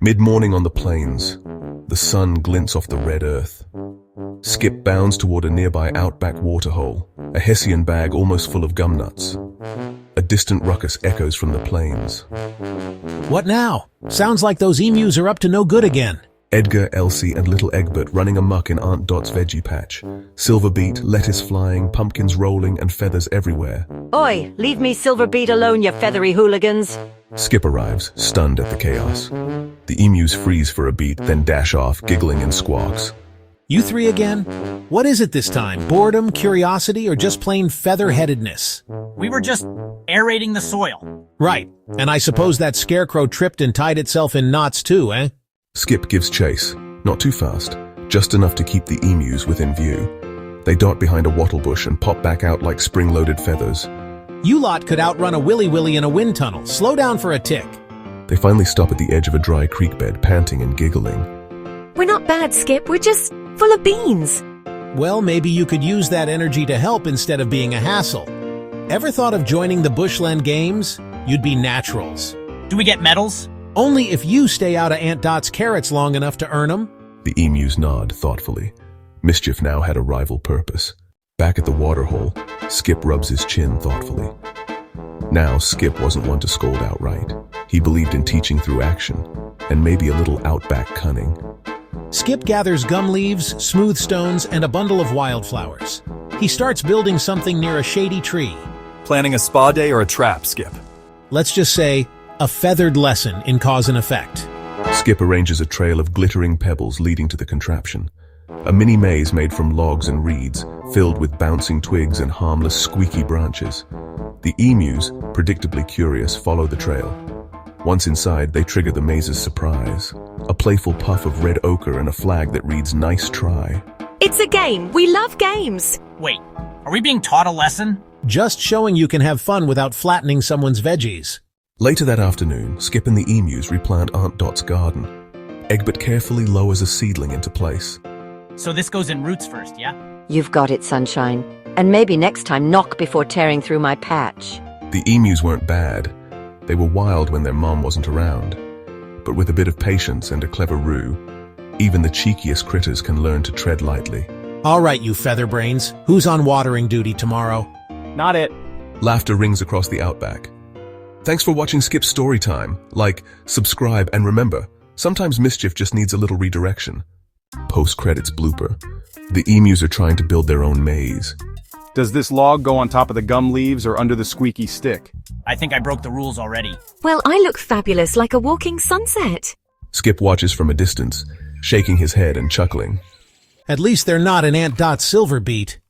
Mid-morning on the plains, the sun glints off the red earth. Skip bounds toward a nearby outback waterhole, a Hessian bag almost full of gum nuts. A distant ruckus echoes from the plains. What now? Sounds like those emus are up to no good again. Edgar, Elsie, and little Egbert running amok in Aunt Dot's veggie patch. Silver beet, lettuce flying, pumpkins rolling, and feathers everywhere. Oi, leave me Silver Beet alone, you feathery hooligans. Skip arrives, stunned at the chaos. The emus freeze for a beat, then dash off, giggling in squawks. You three again? What is it this time? Boredom, curiosity, or just plain feather-headedness? We were just aerating the soil. Right, and I suppose that scarecrow tripped and tied itself in knots too, eh? Skip gives chase, not too fast, just enough to keep the emus within view. They dart behind a wattle bush and pop back out like spring-loaded feathers. You lot could outrun a willy-willy in a wind tunnel. Slow down for a tick. They finally stop at the edge of a dry creek bed, panting and giggling. We're not bad, Skip. We're just full of beans. Well, maybe you could use that energy to help instead of being a hassle. Ever thought of joining the Bushland Games? You'd be naturals. Do we get medals? Only if you stay out of Aunt Dot's carrots long enough to earn them. The emus nod thoughtfully. Mischief now had a rival purpose. Back at the waterhole, Skip rubs his chin thoughtfully. Now, Skip wasn't one to scold outright. He believed in teaching through action, and maybe a little outback cunning. Skip gathers gum leaves, smooth stones, and a bundle of wildflowers. He starts building something near a shady tree. Planning a spa day or a trap, Skip? Let's just say, a feathered lesson in cause and effect. Skip arranges a trail of glittering pebbles leading to the contraption. A mini maze made from logs and reeds, filled with bouncing twigs and harmless squeaky branches. The emus, predictably curious, follow the trail. Once inside, they trigger the maze's surprise. A playful puff of red ochre and a flag that reads, "Nice try." It's a game. We love games. Wait, are we being taught a lesson? Just showing you can have fun without flattening someone's veggies. Later that afternoon, Skip and the emus replant Aunt Dot's garden. Egbert carefully lowers a seedling into place. So this goes in roots first, yeah? You've got it, Sunshine. And maybe next time knock before tearing through my patch. The emus weren't bad. They were wild when their mom wasn't around. But with a bit of patience and a clever ruse, even the cheekiest critters can learn to tread lightly. All right, you featherbrains. Who's on watering duty tomorrow? Not it. Laughter rings across the outback. Thanks for watching Skip's Story Time. Like, subscribe, and remember, sometimes mischief just needs a little redirection. Post-credits blooper. The emus are trying to build their own maze. Does this log go on top of the gum leaves or under the squeaky stick? I think I broke the rules already. Well, I look fabulous like a walking sunset. Skip watches from a distance, shaking his head and chuckling. At least they're not an Aunt Dot's silver beet.